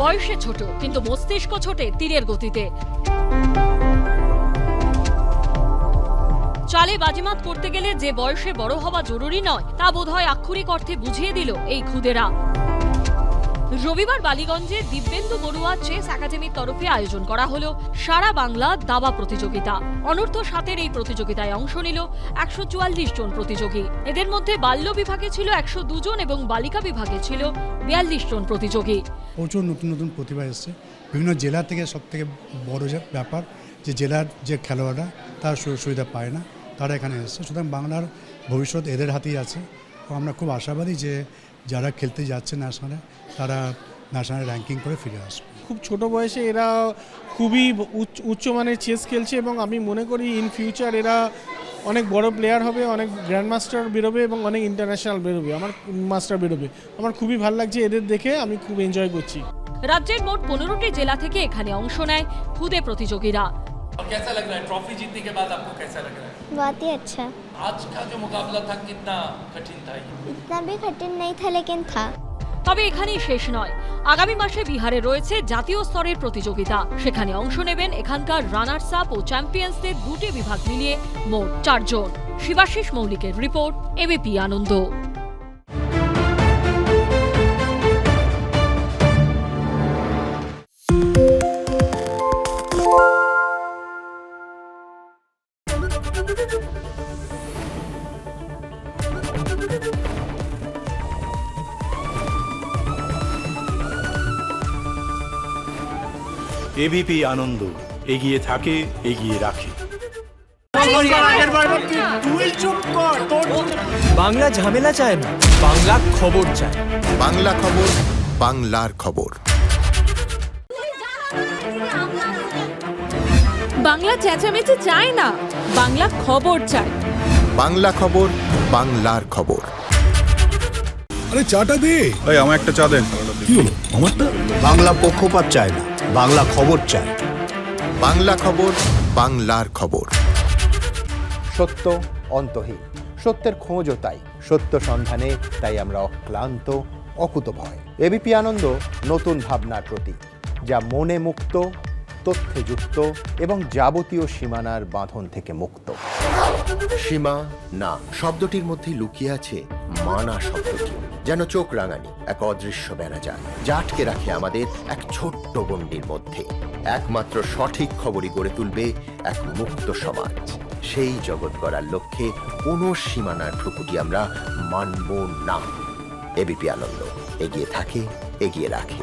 বয়সে ছোট কিন্তু মস্তিষ্ক ছোটে তীরের গতিতে। চালে বাজিমাত করতে গেলে যে বয়সে বড় হওয়া জরুরি নয় তা বোধহয় আক্ষরিক অর্থে বুঝিয়ে দিল এই খুদেরা। রবিবার বালিগঞ্জে দিব্যেন্দু বড়ুয়া চেস একাডেমির তরফে আয়োজন করা হলো সারা বাংলা দাবা প্রতিযোগিতা। অনূর্ধ্ব 7-এর এই প্রতিযোগিতায় অংশ নিল 144 জন প্রতিযোগী। এদের মধ্যে বাল্য বিভাগে ছিল 102 জন এবং বালিকা বিভাগে ছিল 42 জন প্রতিযোগী। প্রচুর নতুন নতুন প্রতিভা এসছে বিভিন্ন জেলা থেকে। সব থেকে বড় ব্যাপার যে জেলার যে খেলোয়াড়রা তার সুবিধা পায় না, তারা এখানে এসছে। সুতরাং বাংলার ভবিষ্যৎ এদের হাতেই আছে। আমরা খুব আশাবাদী যে যারা খেলতে যাচ্ছে ন্যাশনালে তারা ন্যাশনাল র্যাঙ্কিং করে ফিরে আসবে। খুব ছোট বয়সে এরা খুবই উচ্চমানের চেস খেলছে এবং আমি মনে করি ইন ফিউচার এরা অনেক বড় প্লেয়ার হবে, অনেক গ্র্যান্ড মাস্টার বেরোবে এবং অনেক ইন্টারন্যাশনাল বেরোবে, মাস্টার বেরোবে। আমার খুবই ভালো লাগছে এদের দেখে, আমি খুব এনজয় করছি। রাজ্যের মোট 15টি জেলা থেকে এখানে অংশ নেয় খুদে প্রতিযোগীরা। कैसा लग रहा है ट्रॉफी जीतने के बाद आपको कैसा लग रहा है? बहुत ही अच्छा। आज का जो मुकाबला था कितना कठिन था? इतना भी कठिन नहीं था लेकिन था। তবে এখানেই শেষ নয়। আগামী মাসে বিহারে রয়েছে জাতীয় স্তরের প্রতিযোগিতা। সেখানে অংশ নেবেন এখানকার রানার্স আপ ও চ্যাম্পিয়ন্সদের দুটি বিভাগ মিলিয়ে মোট 4 জন। শিবাশিস মৌলিকের রিপোর্ট, এবিপি আনন্দ। এবিপি আনন্দ, এগিয়ে থাকে, এগিয়ে রাখে। বাংলা ঝামেলা চায় না, বাংলা খবর চায়। বাংলা খবর, বাংলার খবর। বাংলা চেঁচামেচি চায় না, বাংলা খবর চায়। বাংলা খবর, বাংলার খবর। আরে চাটা দে। এই আমার একটা চা দেন। কি হলো আমারটা? বাংলা পক্ষপাত চায় না, বাংলা খবর চায়। বাংলা খবর, বাংলার খবর। সত্য অন্তহীন, সত্যের খোঁজও তাই, সত্য সন্ধানে তাই আমরা অক্লান্ত, অকুতভয়। এবিপি আনন্দ নতুন ভাবনার প্রতীক, যা মনে মুক্ত, তথ্যে যুক্ত এবং যাবতীয় সীমানার বাঁধন থেকে মুক্ত। সীমা না শব্দটির মধ্যে লুকিয়ে আছে মানা শব্দটি, যেন চোখ রাঙানি এক অদৃশ্য বেড়াজাল, যা আটকে রাখে আমাদের এক ছোট্ট গণ্ডির মধ্যে। একমাত্র সঠিক খবরই গড়ে তুলবে এক মুক্ত সমাজ। সেই জগৎ গড়ার লক্ষ্যে কোনো সীমানার ঠুকুটি আমরা মানব না। এবিপি আনন্দ, এগিয়ে থাকে, এগিয়ে রাখে।